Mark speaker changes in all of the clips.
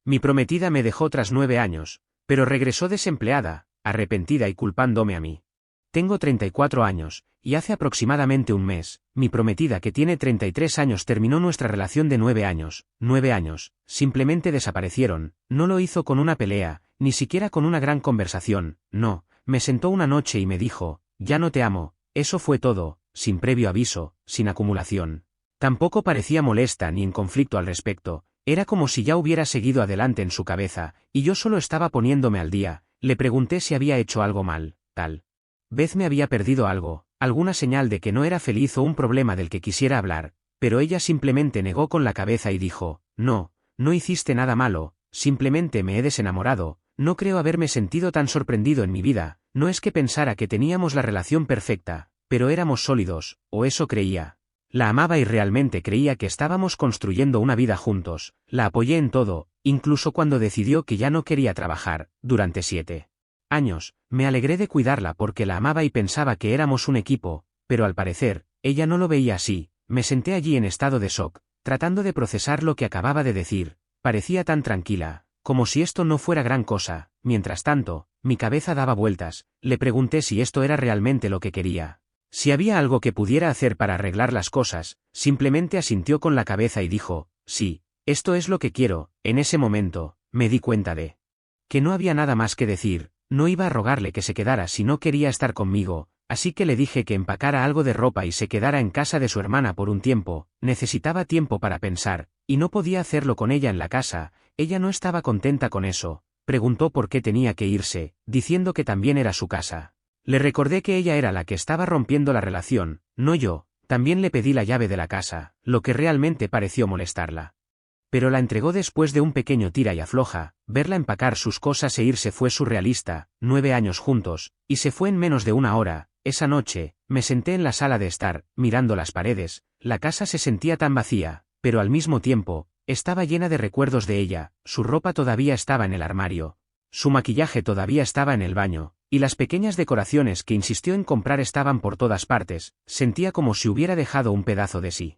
Speaker 1: Mi prometida me dejó tras 9 años, pero regresó desempleada, arrepentida y culpándome a mí. Tengo 34 años, y hace aproximadamente un mes, mi prometida que tiene 33 años terminó nuestra relación de 9 años. 9 años, simplemente desaparecieron. No lo hizo con una pelea, ni siquiera con una gran conversación, no, me sentó una noche y me dijo, ya no te amo, eso fue todo, sin previo aviso, sin acumulación. Tampoco parecía molesta ni en conflicto al respecto, era como si ya hubiera seguido adelante en su cabeza, y yo solo estaba poniéndome al día. Le pregunté si había hecho algo mal, tal vez me había perdido algo, alguna señal de que no era feliz o un problema del que quisiera hablar, pero ella simplemente negó con la cabeza y dijo, no, no hiciste nada malo, simplemente me he desenamorado, no creo haberme sentido tan sorprendido en mi vida, no es que pensara que teníamos la relación perfecta, pero éramos sólidos, o eso creía. La amaba y realmente creía que estábamos construyendo una vida juntos, la apoyé en todo, incluso cuando decidió que ya no quería trabajar, durante 7 años, me alegré de cuidarla porque la amaba y pensaba que éramos un equipo, pero al parecer, ella no lo veía así. Me senté allí en estado de shock, tratando de procesar lo que acababa de decir, parecía tan tranquila, como si esto no fuera gran cosa. Mientras tanto, mi cabeza daba vueltas, le pregunté si esto era realmente lo que quería. Si había algo que pudiera hacer para arreglar las cosas, simplemente asintió con la cabeza y dijo, sí, esto es lo que quiero. En ese momento, me di cuenta de que no había nada más que decir. No iba a rogarle que se quedara si no quería estar conmigo, así que le dije que empacara algo de ropa y se quedara en casa de su hermana por un tiempo. Necesitaba tiempo para pensar, y no podía hacerlo con ella en la casa. Ella no estaba contenta con eso. Preguntó por qué tenía que irse, diciendo que también era su casa. Le recordé que ella era la que estaba rompiendo la relación, no yo. También le pedí la llave de la casa, lo que realmente pareció molestarla. Pero la entregó después de un pequeño tira y afloja. Verla empacar sus cosas e irse fue surrealista. 9 años juntos, y se fue en menos de una hora. Esa noche, me senté en la sala de estar, mirando las paredes. La casa se sentía tan vacía, pero al mismo tiempo, estaba llena de recuerdos de ella. Su ropa todavía estaba en el armario. Su maquillaje todavía estaba en el baño, y las pequeñas decoraciones que insistió en comprar estaban por todas partes. Sentía como si hubiera dejado un pedazo de sí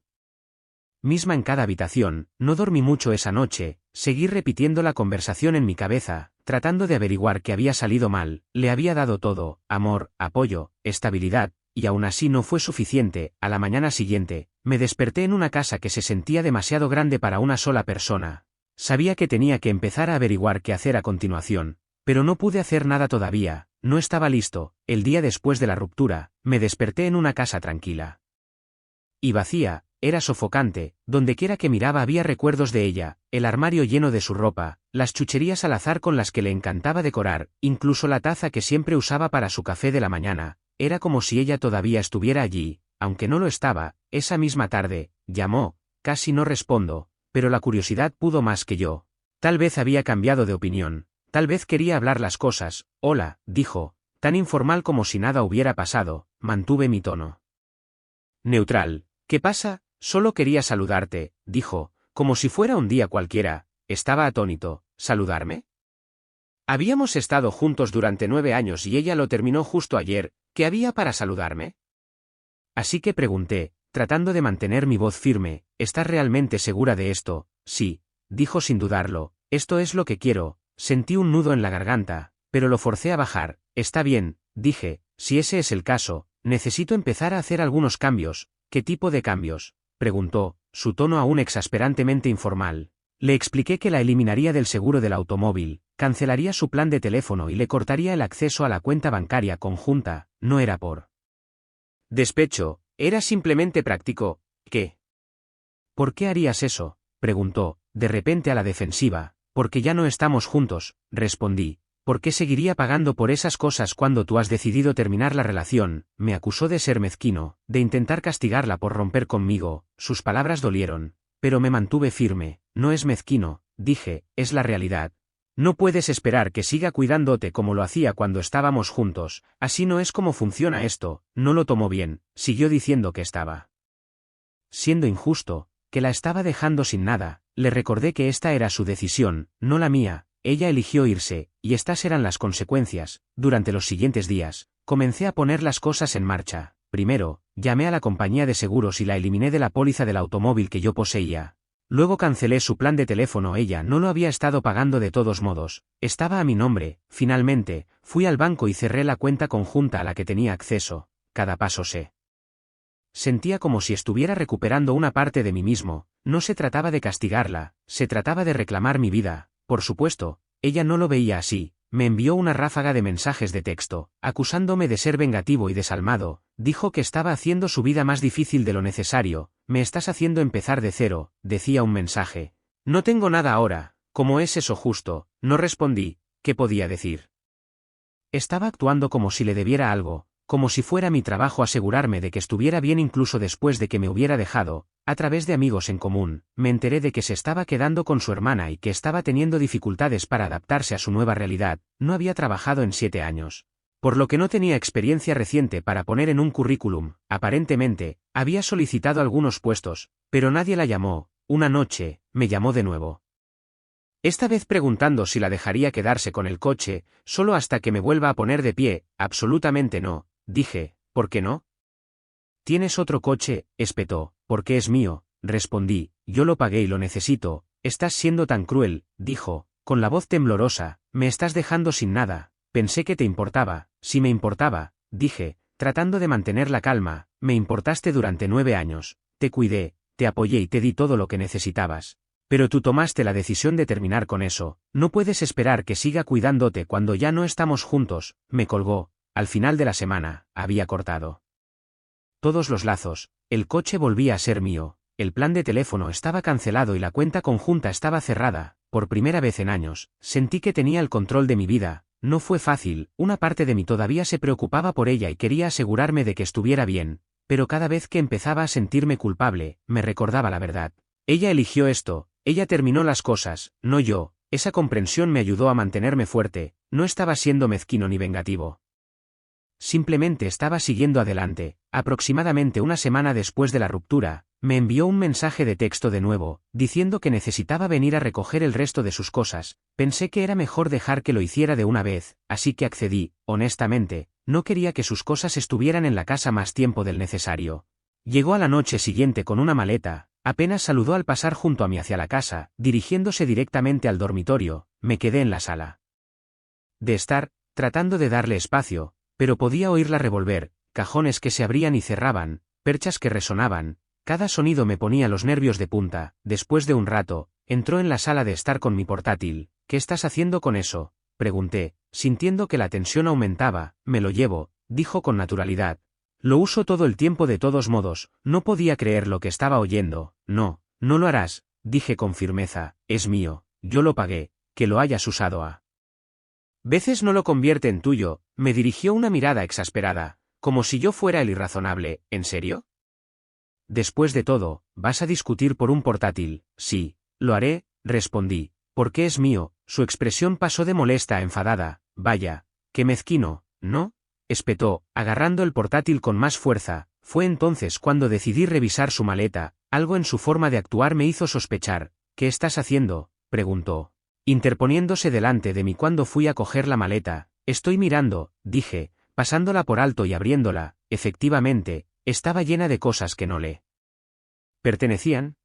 Speaker 1: misma en cada habitación. No dormí mucho esa noche, seguí repitiendo la conversación en mi cabeza, tratando de averiguar qué había salido mal. Le había dado todo, amor, apoyo, estabilidad, y aún así no fue suficiente. A la mañana siguiente, me desperté en una casa que se sentía demasiado grande para una sola persona. Sabía que tenía que empezar a averiguar qué hacer a continuación, pero no pude hacer nada todavía, no estaba listo. El día después de la ruptura, me desperté en una casa tranquila y vacía. Era sofocante, dondequiera que miraba había recuerdos de ella, el armario lleno de su ropa, las chucherías al azar con las que le encantaba decorar, incluso la taza que siempre usaba para su café de la mañana. Era como si ella todavía estuviera allí, aunque no lo estaba. Esa misma tarde, llamó, casi no respondo, pero la curiosidad pudo más que yo. Tal vez había cambiado de opinión, tal vez quería hablar las cosas. Hola, dijo, tan informal como si nada hubiera pasado. Mantuve mi tono neutral. ¿Qué pasa? Solo quería saludarte, dijo, como si fuera un día cualquiera. Estaba atónito. ¿Saludarme? Habíamos estado juntos durante 9 años y ella lo terminó justo ayer. ¿Qué había para saludarme? Así que pregunté, tratando de mantener mi voz firme, ¿estás realmente segura de esto? Sí, dijo sin dudarlo, esto es lo que quiero. Sentí un nudo en la garganta, pero lo forcé a bajar. Está bien, dije, si ese es el caso, necesito empezar a hacer algunos cambios. ¿Qué tipo de cambios?, preguntó, su tono aún exasperantemente informal. Le expliqué que la eliminaría del seguro del automóvil, cancelaría su plan de teléfono y le cortaría el acceso a la cuenta bancaria conjunta. No era por despecho, era simplemente práctico. ¿Qué? ¿Por qué harías eso?, preguntó, de repente a la defensiva. Porque ya no estamos juntos, respondí. ¿Por qué seguiría pagando por esas cosas cuando tú has decidido terminar la relación? Me acusó de ser mezquino, de intentar castigarla por romper conmigo. Sus palabras dolieron, pero me mantuve firme. No es mezquino, dije, es la realidad. No puedes esperar que siga cuidándote como lo hacía cuando estábamos juntos. Así no es como funciona esto. No lo tomó bien, siguió diciendo que estaba siendo injusto, que la estaba dejando sin nada. Le recordé que esta era su decisión, no la mía. Ella eligió irse, y estas eran las consecuencias. Durante los siguientes días, comencé a poner las cosas en marcha. Primero, llamé a la compañía de seguros y la eliminé de la póliza del automóvil que yo poseía. Luego cancelé su plan de teléfono. Ella no lo había estado pagando de todos modos, estaba a mi nombre. Finalmente, fui al banco y cerré la cuenta conjunta a la que tenía acceso. Cada paso se sentía como si estuviera recuperando una parte de mí mismo. No se trataba de castigarla, se trataba de reclamar mi vida. Por supuesto, ella no lo veía así. Me envió una ráfaga de mensajes de texto, acusándome de ser vengativo y desalmado. Dijo que estaba haciendo su vida más difícil de lo necesario. Me estás haciendo empezar de cero, decía un mensaje. No tengo nada ahora. ¿Cómo es eso justo? No respondí. ¿Qué podía decir? Estaba actuando como si le debiera algo, como si fuera mi trabajo asegurarme de que estuviera bien incluso después de que me hubiera dejado. A través de amigos en común, me enteré de que se estaba quedando con su hermana y que estaba teniendo dificultades para adaptarse a su nueva realidad. No había trabajado en 7 años. Por lo que no tenía experiencia reciente para poner en un currículum. Aparentemente, había solicitado algunos puestos, pero nadie la llamó. Una noche, me llamó de nuevo. Esta vez preguntando si la dejaría quedarse con el coche, solo hasta que me vuelva a poner de pie. Absolutamente no, dije. ¿Por qué no? ¿Tienes otro coche?, espetó. Porque es mío, respondí. Yo lo pagué y lo necesito. Estás siendo tan cruel, dijo, con la voz temblorosa. Me estás dejando sin nada. Pensé que te importaba. Si me importaba, dije, tratando de mantener la calma. Me importaste durante 9 años. Te cuidé, te apoyé y te di todo lo que necesitabas. Pero tú tomaste la decisión de terminar con eso. No puedes esperar que siga cuidándote cuando ya no estamos juntos. Me colgó. Al final de la semana, había cortado todos los lazos. El coche volvía a ser mío. El plan de teléfono estaba cancelado y la cuenta conjunta estaba cerrada. Por primera vez en años, sentí que tenía el control de mi vida. No fue fácil. Una parte de mí todavía se preocupaba por ella y quería asegurarme de que estuviera bien. Pero cada vez que empezaba a sentirme culpable, me recordaba la verdad. Ella eligió esto. Ella terminó las cosas, no yo. Esa comprensión me ayudó a mantenerme fuerte. No estaba siendo mezquino ni vengativo. Simplemente estaba siguiendo adelante. Aproximadamente una semana después de la ruptura, me envió un mensaje de texto de nuevo, diciendo que necesitaba venir a recoger el resto de sus cosas. Pensé que era mejor dejar que lo hiciera de una vez, así que accedí. Honestamente, no quería que sus cosas estuvieran en la casa más tiempo del necesario. Llegó a la noche siguiente con una maleta. Apenas saludó al pasar junto a mí hacia la casa, dirigiéndose directamente al dormitorio. Me quedé en la sala de estar, tratando de darle espacio, pero podía oírla revolver, cajones que se abrían y cerraban, perchas que resonaban. Cada sonido me ponía los nervios de punta. Después de un rato, entró en la sala de estar con mi portátil. ¿Qué estás haciendo con eso?, pregunté, sintiendo que la tensión aumentaba. Me lo llevo, dijo con naturalidad. Lo uso todo el tiempo de todos modos. No podía creer lo que estaba oyendo. No, no lo harás, dije con firmeza. Es mío, yo lo pagué. Que lo hayas usado a veces no lo convierte en tuyo. Me dirigió una mirada exasperada, como si yo fuera el irrazonable. ¿En serio? Después de todo, ¿vas a discutir por un portátil? Sí, lo haré, respondí. Porque es mío. Su expresión pasó de molesta a enfadada. Vaya, qué mezquino, ¿no?, espetó, agarrando el portátil con más fuerza. Fue entonces cuando decidí revisar su maleta. Algo en su forma de actuar me hizo sospechar. ¿Qué estás haciendo?, preguntó, interponiéndose delante de mí cuando fui a coger la maleta. Estoy mirando, dije, pasándola por alto y abriéndola. Efectivamente, estaba llena de cosas que no le pertenecían.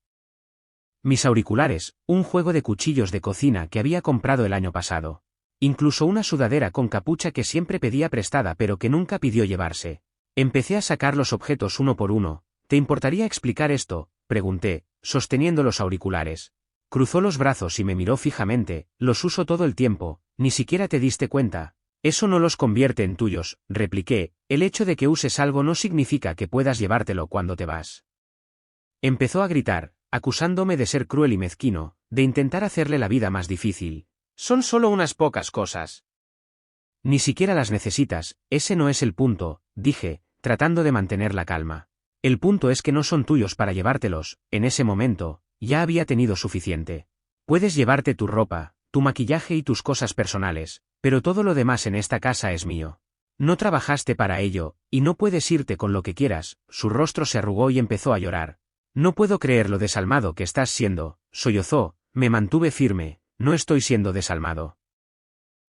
Speaker 1: Mis auriculares, un juego de cuchillos de cocina que había comprado el año pasado. Incluso una sudadera con capucha que siempre pedía prestada pero que nunca pidió llevarse. Empecé a sacar los objetos uno por uno. ¿Te importaría explicar esto?, pregunté, sosteniendo los auriculares. Cruzó los brazos y me miró fijamente. Los uso todo el tiempo. Ni siquiera te diste cuenta. Eso no los convierte en tuyos, repliqué. El hecho de que uses algo no significa que puedas llevártelo cuando te vas. Empezó a gritar, acusándome de ser cruel y mezquino, de intentar hacerle la vida más difícil. Son solo unas pocas cosas. Ni siquiera las necesitas. Ese no es el punto, dije, tratando de mantener la calma. El punto es que no son tuyos para llevártelos. En ese momento, ya había tenido suficiente. Puedes llevarte tu ropa, tu maquillaje y tus cosas personales, pero todo lo demás en esta casa es mío. No trabajaste para ello, y no puedes irte con lo que quieras. Su rostro se arrugó y empezó a llorar. No puedo creer lo desalmado que estás siendo, sollozó. Me mantuve firme. No estoy siendo desalmado.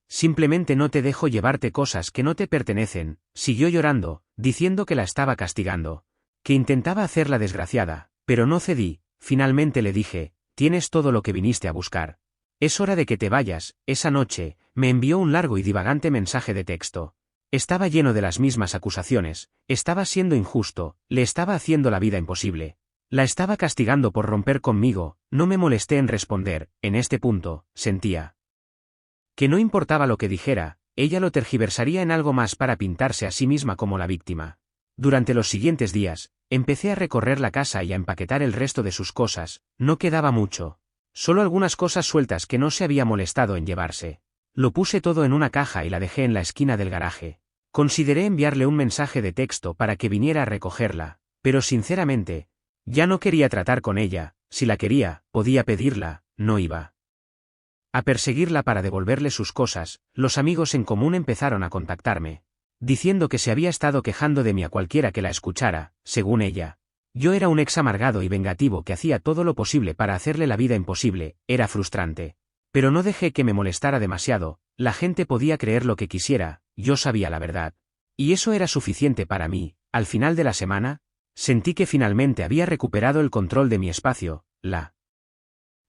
Speaker 1: Simplemente no te dejo llevarte cosas que no te pertenecen. Siguió llorando, diciendo que la estaba castigando, que intentaba hacerla desgraciada, pero no cedí. Finalmente le dije, tienes todo lo que viniste a buscar. Es hora de que te vayas. Esa noche, me envió un largo y divagante mensaje de texto. Estaba lleno de las mismas acusaciones, estaba siendo injusto, le estaba haciendo la vida imposible. La estaba castigando por romper conmigo, no me molesté en responder, en este punto, sentía que no importaba lo que dijera, ella lo tergiversaría en algo más para pintarse a sí misma como la víctima. Durante los siguientes días, empecé a recorrer la casa y a empaquetar el resto de sus cosas, no quedaba mucho. Solo algunas cosas sueltas que no se había molestado en llevarse. Lo puse todo en una caja y la dejé en la esquina del garaje. Consideré enviarle un mensaje de texto para que viniera a recogerla, pero sinceramente, ya no quería tratar con ella, si la quería, podía pedirla, no iba a perseguirla para devolverle sus cosas. Los amigos en común empezaron a contactarme, diciendo que se había estado quejando de mí a cualquiera que la escuchara, según ella. Yo era un ex amargado y vengativo que hacía todo lo posible para hacerle la vida imposible, era frustrante. Pero no dejé que me molestara demasiado, la gente podía creer lo que quisiera, yo sabía la verdad. Y eso era suficiente para mí. Al final de la semana, sentí que finalmente había recuperado el control de mi espacio, la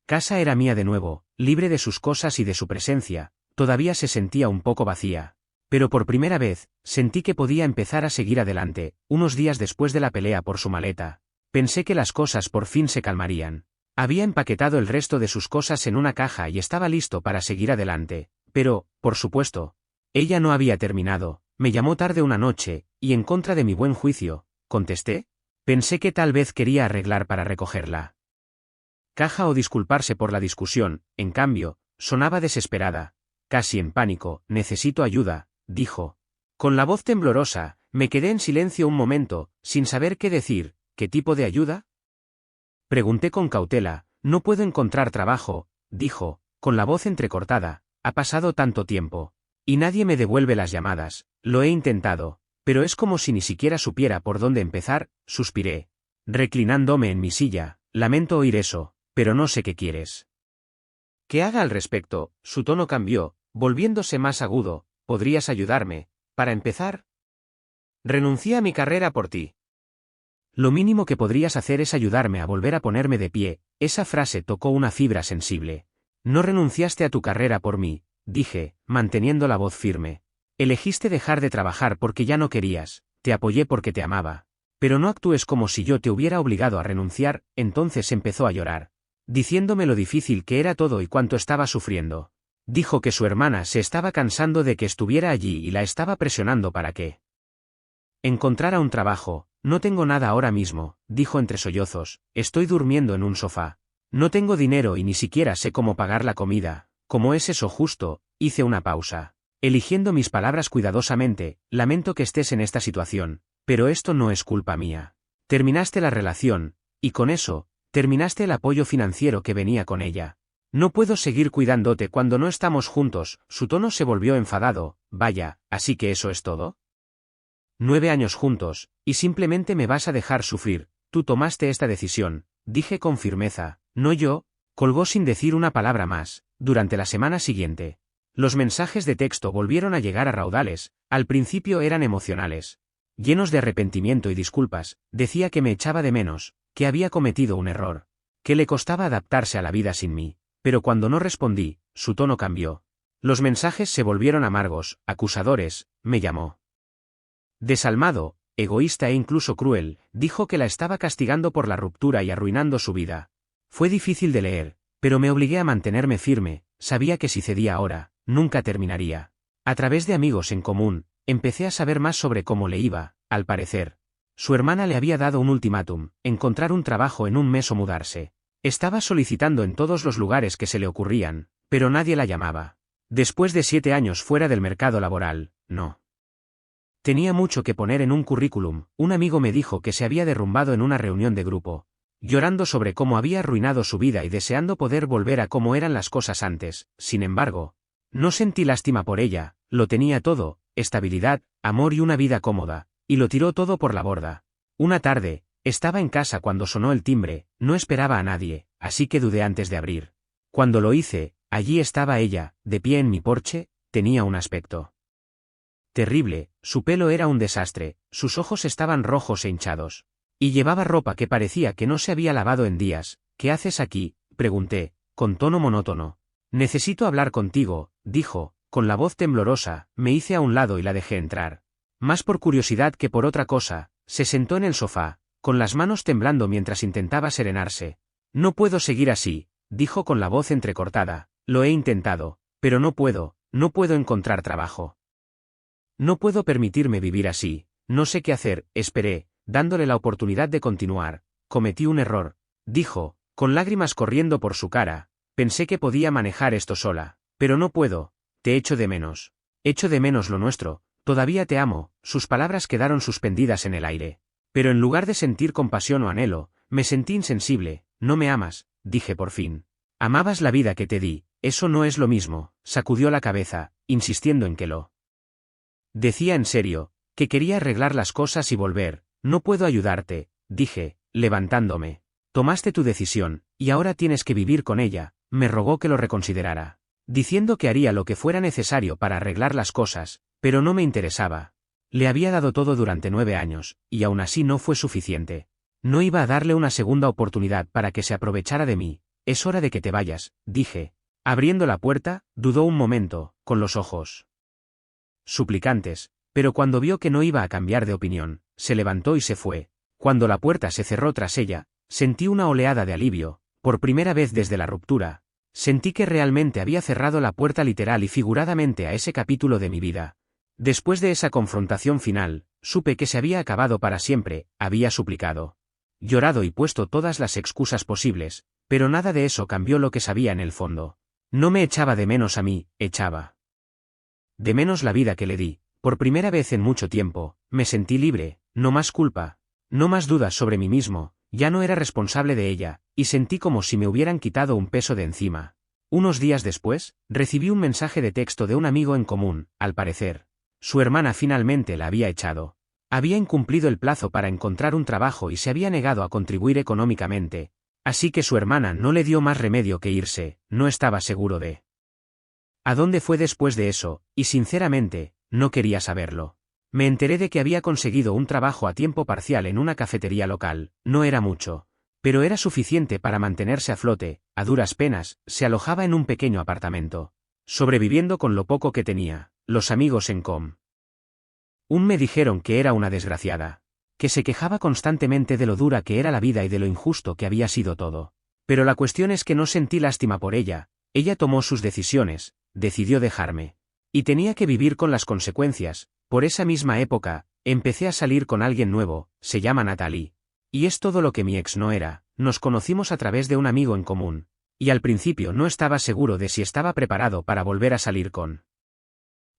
Speaker 1: casa era mía de nuevo, libre de sus cosas y de su presencia, todavía se sentía un poco vacía. Pero por primera vez, sentí que podía empezar a seguir adelante. Unos días después de la pelea por su maleta, pensé que las cosas por fin se calmarían. Había empaquetado el resto de sus cosas en una caja y estaba listo para seguir adelante, pero, por supuesto, ella no había terminado. Me llamó tarde una noche, y en contra de mi buen juicio, contesté. Pensé que tal vez quería arreglar para recogerla caja o disculparse por la discusión, en cambio, sonaba desesperada, casi en pánico. Necesito ayuda, dijo. Con la voz temblorosa, me quedé en silencio un momento, sin saber qué decir. ¿Qué tipo de ayuda? Pregunté con cautela. No puedo encontrar trabajo, dijo, con la voz entrecortada. Ha pasado tanto tiempo. Y nadie me devuelve las llamadas. Lo he intentado, pero es como si ni siquiera supiera por dónde empezar, suspiré. Reclinándome en mi silla, lamento oír eso, pero no sé qué quieres ¿qué haga al respecto? Su tono cambió, volviéndose más agudo. ¿Podrías ayudarme? Para empezar, renuncié a mi carrera por ti. Lo mínimo que podrías hacer es ayudarme a volver a ponerme de pie. Esa frase tocó una fibra sensible. No renunciaste a tu carrera por mí, dije, manteniendo la voz firme. Elegiste dejar de trabajar porque ya no querías, te apoyé porque te amaba. Pero no actúes como si yo te hubiera obligado a renunciar. Entonces empezó a llorar, diciéndome lo difícil que era todo y cuánto estaba sufriendo. Dijo que su hermana se estaba cansando de que estuviera allí y la estaba presionando para que encontrara un trabajo. No tengo nada ahora mismo, dijo entre sollozos, estoy durmiendo en un sofá. No tengo dinero y ni siquiera sé cómo pagar la comida. ¿Cómo es eso justo? Hice una pausa, eligiendo mis palabras cuidadosamente. Lamento que estés en esta situación, pero esto no es culpa mía. Terminaste la relación, y con eso, terminaste el apoyo financiero que venía con ella. No puedo seguir cuidándote cuando no estamos juntos. Su tono se volvió enfadado. Vaya, ¿así que eso es todo? 9 años juntos, y simplemente me vas a dejar sufrir. Tú tomaste esta decisión, dije con firmeza, no yo. Colgó sin decir una palabra más. Durante la semana siguiente, los mensajes de texto volvieron a llegar a raudales. Al principio eran emocionales, llenos de arrepentimiento y disculpas. Decía que me echaba de menos, que había cometido un error, que le costaba adaptarse a la vida sin mí. Pero cuando no respondí, su tono cambió. Los mensajes se volvieron amargos, acusadores. Me llamó desalmado, egoísta e incluso cruel. Dijo que la estaba castigando por la ruptura y arruinando su vida. Fue difícil de leer, pero me obligué a mantenerme firme. Sabía que si cedía ahora, nunca terminaría. A través de amigos en común, empecé a saber más sobre cómo le iba. Al parecer, su hermana le había dado un ultimátum: encontrar un trabajo en un mes o mudarse. Estaba solicitando en todos los lugares que se le ocurrían, pero nadie la llamaba. Después de 7 años fuera del mercado laboral, no tenía mucho que poner en un currículum. Un amigo me dijo que se había derrumbado en una reunión de grupo, llorando sobre cómo había arruinado su vida y deseando poder volver a cómo eran las cosas antes. Sin embargo, no sentí lástima por ella. Lo tenía todo: estabilidad, amor y una vida cómoda, y lo tiró todo por la borda. Una tarde, estaba en casa cuando sonó el timbre. No esperaba a nadie, así que dudé antes de abrir. Cuando lo hice, allí estaba ella, de pie en mi porche. Tenía un aspecto terrible, su pelo era un desastre, sus ojos estaban rojos e hinchados. Y llevaba ropa que parecía que no se había lavado en días. ¿Qué haces aquí?, pregunté, con tono monótono. Necesito hablar contigo, dijo, con la voz temblorosa. Me hice a un lado y la dejé entrar. Más por curiosidad que por otra cosa, se sentó en el sofá, con las manos temblando mientras intentaba serenarse. No puedo seguir así, dijo con la voz entrecortada. Lo he intentado, pero no puedo encontrar trabajo. No puedo permitirme vivir así, no sé qué hacer. Esperé, dándole la oportunidad de continuar. Cometí un error, dijo, con lágrimas corriendo por su cara. Pensé que podía manejar esto sola, pero no puedo. Te echo de menos. Echo de menos lo nuestro. Todavía te amo. Sus palabras quedaron suspendidas en el aire. Pero en lugar de sentir compasión o anhelo, me sentí insensible. No me amas, dije por fin. Amabas la vida que te di. Eso no es lo mismo. Sacudió la cabeza, insistiendo en que lo decía en serio, que quería arreglar las cosas y volver. No puedo ayudarte, dije, levantándome. Tomaste tu decisión, y ahora tienes que vivir con ella. Me rogó que lo reconsiderara, diciendo que haría lo que fuera necesario para arreglar las cosas, pero no me interesaba. Le había dado todo durante 9 años, y aún así no fue suficiente. No iba a darle una segunda oportunidad para que se aprovechara de mí. Es hora de que te vayas, dije. Abriendo la puerta, dudó un momento, con los ojos suplicantes, pero cuando vio que no iba a cambiar de opinión, se levantó y se fue. Cuando la puerta se cerró tras ella, sentí una oleada de alivio. Por primera vez desde la ruptura, sentí que realmente había cerrado la puerta literal y figuradamente a ese capítulo de mi vida. Después de esa confrontación final, supe que se había acabado para siempre. Había suplicado, llorado y puesto todas las excusas posibles, pero nada de eso cambió lo que sabía en el fondo. No me echaba de menos a mí, echaba de menos la vida que le di. Por primera vez en mucho tiempo, me sentí libre, no más culpa, no más dudas sobre mí mismo. Ya no era responsable de ella, y sentí como si me hubieran quitado un peso de encima. Unos días después, recibí un mensaje de texto de un amigo en común. Al parecer, su hermana finalmente la había echado. Había incumplido el plazo para encontrar un trabajo y se había negado a contribuir económicamente, así que su hermana no le dio más remedio que irse. No estaba seguro de a dónde fue después de eso, y sinceramente, no quería saberlo. Me enteré de que había conseguido un trabajo a tiempo parcial en una cafetería local. No era mucho, pero era suficiente para mantenerse a flote. A duras penas, se alojaba en un pequeño apartamento, sobreviviendo con lo poco que tenía. Los amigos en común me dijeron que era una desgraciada, que se quejaba constantemente de lo dura que era la vida y de lo injusto que había sido todo. Pero la cuestión es que no sentí lástima por ella. Ella tomó sus decisiones, decidió dejarme. Y tenía que vivir con las consecuencias. Por esa misma época, empecé a salir con alguien nuevo. Se llama Natalie. Y es todo lo que mi ex no era. Nos conocimos a través de un amigo en común. Y al principio no estaba seguro de si estaba preparado para volver a salir con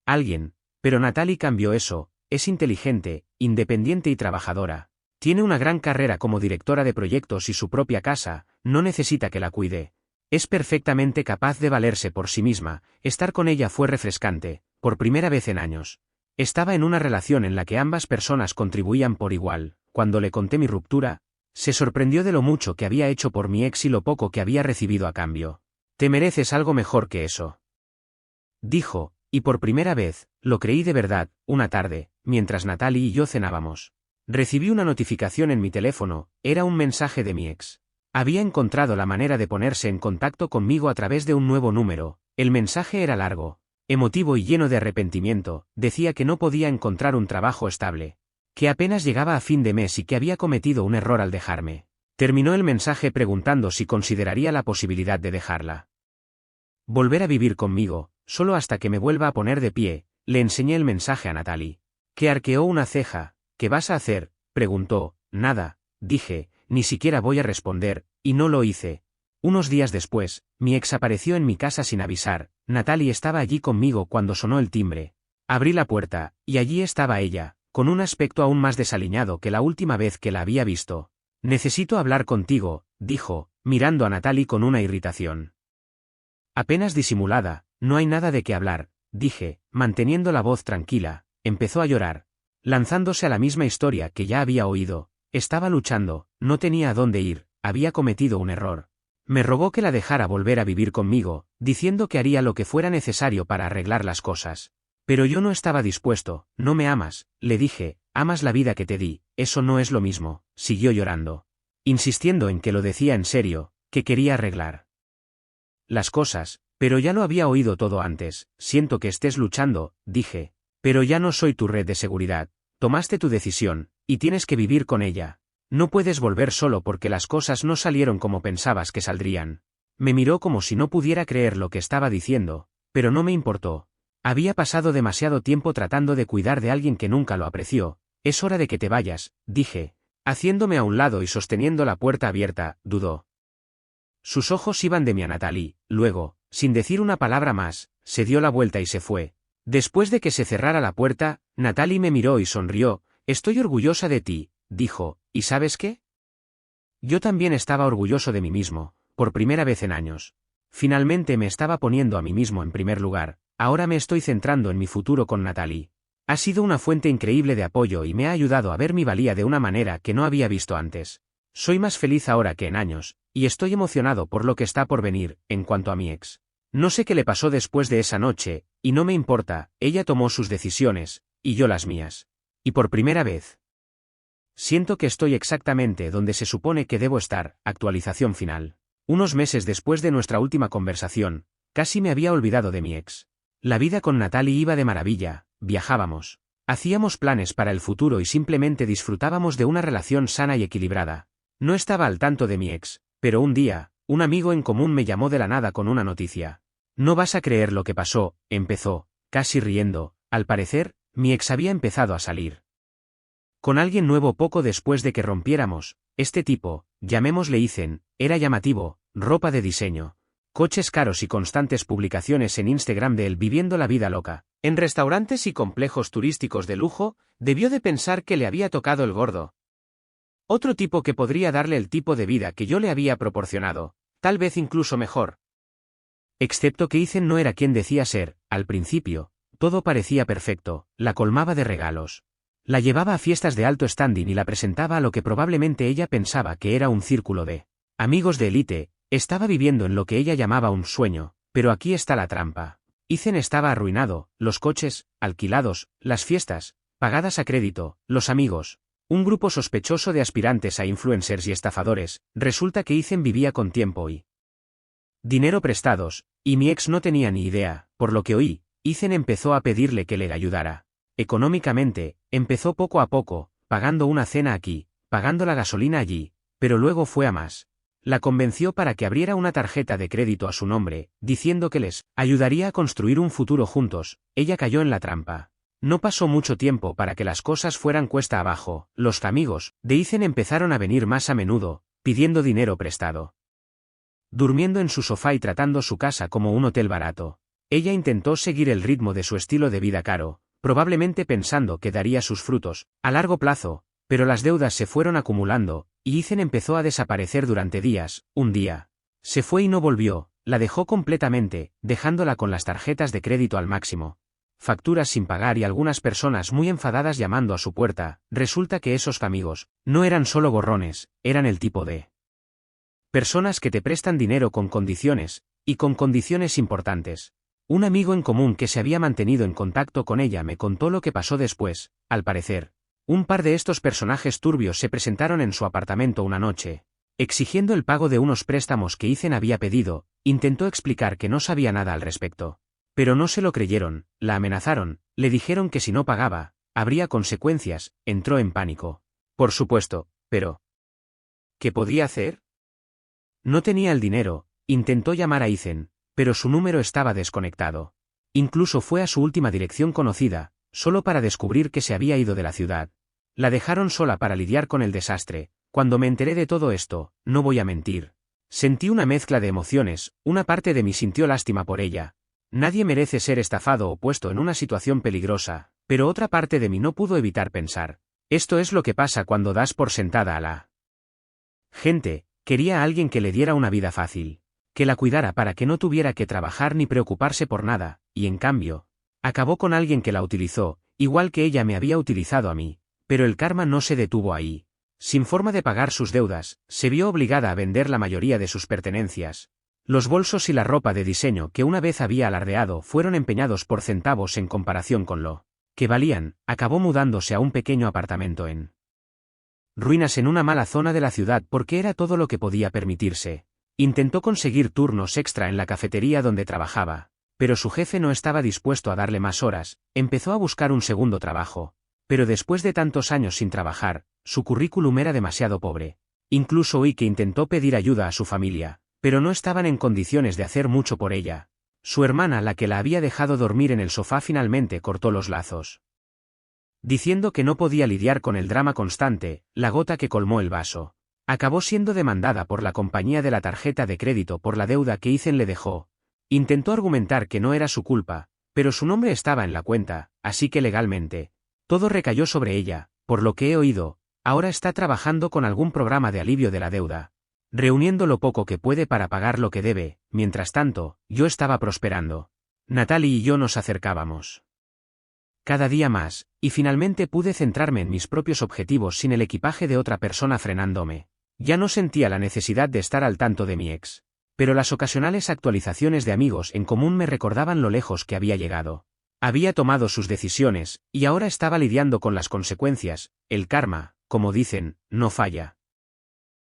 Speaker 1: alguien. Pero Natalie cambió eso. Es inteligente, independiente y trabajadora. Tiene una gran carrera como directora de proyectos y su propia casa. No necesita que la cuide. Es perfectamente capaz de valerse por sí misma. Estar con ella fue refrescante, por primera vez en años. Estaba en una relación en la que ambas personas contribuían por igual. Cuando le conté mi ruptura, se sorprendió de lo mucho que había hecho por mi ex y lo poco que había recibido a cambio. Te mereces algo mejor que eso, dijo, y por primera vez, lo creí de verdad. Una tarde, mientras Natalie y yo cenábamos, recibí una notificación en mi teléfono. Era un mensaje de mi ex. Había encontrado la manera de ponerse en contacto conmigo a través de un nuevo número. El mensaje era largo, emotivo y lleno de arrepentimiento. Decía que no podía encontrar un trabajo estable, que apenas llegaba a fin de mes y que había cometido un error al dejarme. Terminó el mensaje preguntando si consideraría la posibilidad de dejarla volver a vivir conmigo, solo hasta que me vuelva a poner de pie. Le enseñé el mensaje a Natalie, que arqueó una ceja. ¿Qué vas a hacer?, preguntó. Nada, dije, ni siquiera voy a responder, y no lo hice. Unos días después, mi ex apareció en mi casa sin avisar. Natalie estaba allí conmigo cuando sonó el timbre. Abrí la puerta, y allí estaba ella, con un aspecto aún más desaliñado que la última vez que la había visto. Necesito hablar contigo, dijo, mirando a Natalie con una irritación apenas disimulada. No hay nada de qué hablar, dije, manteniendo la voz tranquila. Empezó a llorar, lanzándose a la misma historia que ya había oído. Estaba luchando, no tenía a dónde ir, había cometido un error. Me rogó que la dejara volver a vivir conmigo, diciendo que haría lo que fuera necesario para arreglar las cosas. Pero yo no estaba dispuesto. No me amas, le dije, amas la vida que te di. Eso no es lo mismo. Siguió llorando, insistiendo en que lo decía en serio, que quería arreglar las cosas, pero ya lo había oído todo antes. Siento que estés luchando, dije. Pero ya no soy tu red de seguridad. Tomaste tu decisión, y tienes que vivir con ella. No puedes volver solo porque las cosas no salieron como pensabas que saldrían. Me miró como si no pudiera creer lo que estaba diciendo, pero no me importó. Había pasado demasiado tiempo tratando de cuidar de alguien que nunca lo apreció. Es hora de que te vayas, dije, haciéndome a un lado y sosteniendo la puerta abierta. Dudó. Sus ojos iban de mí a Natalie, luego, sin decir una palabra más, se dio la vuelta y se fue. Después de que se cerrara la puerta, Natalie me miró y sonrió. Estoy orgullosa de ti, dijo, ¿y sabes qué? Yo también estaba orgulloso de mí mismo, por primera vez en años. Finalmente me estaba poniendo a mí mismo en primer lugar, ahora me estoy centrando en mi futuro con Natalie. Ha sido una fuente increíble de apoyo y me ha ayudado a ver mi valía de una manera que no había visto antes. Soy más feliz ahora que en años, y estoy emocionado por lo que está por venir. En cuanto a mi ex, no sé qué le pasó después de esa noche, y no me importa, ella tomó sus decisiones, y yo las mías. Y por primera vez, siento que estoy exactamente donde se supone que debo estar. Actualización final. Unos meses después de nuestra última conversación, casi me había olvidado de mi ex. La vida con Natalie iba de maravilla, viajábamos, hacíamos planes para el futuro y simplemente disfrutábamos de una relación sana y equilibrada. No estaba al tanto de mi ex, pero un día, un amigo en común me llamó de la nada con una noticia. No vas a creer lo que pasó, empezó, casi riendo. Al parecer, mi ex había empezado a salir con alguien nuevo poco después de que rompiéramos. Este tipo, llamémosle Ethan, era llamativo, ropa de diseño, coches caros y constantes publicaciones en Instagram de él viviendo la vida loca. En restaurantes y complejos turísticos de lujo, debió de pensar que le había tocado el gordo. Otro tipo que podría darle el tipo de vida que yo le había proporcionado, tal vez incluso mejor. Excepto que Ethan no era quien decía ser. Al principio, todo parecía perfecto, la colmaba de regalos. La llevaba a fiestas de alto standing y la presentaba a lo que probablemente ella pensaba que era un círculo de amigos de élite. Estaba viviendo en lo que ella llamaba un sueño, pero aquí está la trampa. Ethan estaba arruinado, los coches, alquilados, las fiestas, pagadas a crédito, los amigos, un grupo sospechoso de aspirantes a influencers y estafadores. Resulta que Ethan vivía con tiempo y dinero prestados, y mi ex no tenía ni idea. Por lo que oí, Ethan empezó a pedirle que le ayudara económicamente. Empezó poco a poco, pagando una cena aquí, pagando la gasolina allí, pero luego fue a más. La convenció para que abriera una tarjeta de crédito a su nombre, diciendo que les ayudaría a construir un futuro juntos. Ella cayó en la trampa. No pasó mucho tiempo para que las cosas fueran cuesta abajo. Los amigos de Ethan empezaron a venir más a menudo, pidiendo dinero prestado, durmiendo en su sofá y tratando su casa como un hotel barato. Ella intentó seguir el ritmo de su estilo de vida caro, probablemente pensando que daría sus frutos a largo plazo, pero las deudas se fueron acumulando, y Ethan empezó a desaparecer durante días. Un día, se fue y no volvió, la dejó completamente, dejándola con las tarjetas de crédito al máximo, facturas sin pagar y algunas personas muy enfadadas llamando a su puerta. Resulta que esos amigos no eran solo gorrones, eran el tipo de personas que te prestan dinero con condiciones, y con condiciones importantes. Un amigo en común que se había mantenido en contacto con ella me contó lo que pasó después. Al parecer, un par de estos personajes turbios se presentaron en su apartamento una noche, exigiendo el pago de unos préstamos que Ethan había pedido. Intentó explicar que no sabía nada al respecto, pero no se lo creyeron, la amenazaron, le dijeron que si no pagaba, habría consecuencias. Entró en pánico. Por supuesto, pero ¿qué podía hacer? No tenía el dinero. Intentó llamar a Ethan, pero su número estaba desconectado. Incluso fue a su última dirección conocida, solo para descubrir que se había ido de la ciudad. La dejaron sola para lidiar con el desastre. Cuando me enteré de todo esto, no voy a mentir, sentí una mezcla de emociones. Una parte de mí sintió lástima por ella. Nadie merece ser estafado o puesto en una situación peligrosa, pero otra parte de mí no pudo evitar pensar. Esto es lo que pasa cuando das por sentada a la gente. Quería a alguien que le diera una vida fácil, que la cuidara para que no tuviera que trabajar ni preocuparse por nada, y en cambio, acabó con alguien que la utilizó, igual que ella me había utilizado a mí. Pero el karma no se detuvo ahí. Sin forma de pagar sus deudas, se vio obligada a vender la mayoría de sus pertenencias. Los bolsos y la ropa de diseño que una vez había alardeado fueron empeñados por centavos en comparación con lo que valían. Acabó mudándose a un pequeño apartamento en ruinas en una mala zona de la ciudad porque era todo lo que podía permitirse. Intentó conseguir turnos extra en la cafetería donde trabajaba, pero su jefe no estaba dispuesto a darle más horas. Empezó a buscar un segundo trabajo, pero después de tantos años sin trabajar, su currículum era demasiado pobre. Incluso oí que intentó pedir ayuda a su familia, pero no estaban en condiciones de hacer mucho por ella. Su hermana, la que la había dejado dormir en el sofá, finalmente cortó los lazos, diciendo que no podía lidiar con el drama constante, la gota que colmó el vaso. Acabó siendo demandada por la compañía de la tarjeta de crédito por la deuda que Ethan le dejó. Intentó argumentar que no era su culpa, pero su nombre estaba en la cuenta, así que legalmente, todo recayó sobre ella. Por lo que he oído, ahora está trabajando con algún programa de alivio de la deuda, reuniendo lo poco que puede para pagar lo que debe. Mientras tanto, yo estaba prosperando. Natalie y yo nos acercábamos cada día más, y finalmente pude centrarme en mis propios objetivos sin el equipaje de otra persona frenándome. Ya no sentía la necesidad de estar al tanto de mi ex, pero las ocasionales actualizaciones de amigos en común me recordaban lo lejos que había llegado. Había tomado sus decisiones, y ahora estaba lidiando con las consecuencias. El karma, como dicen, no falla.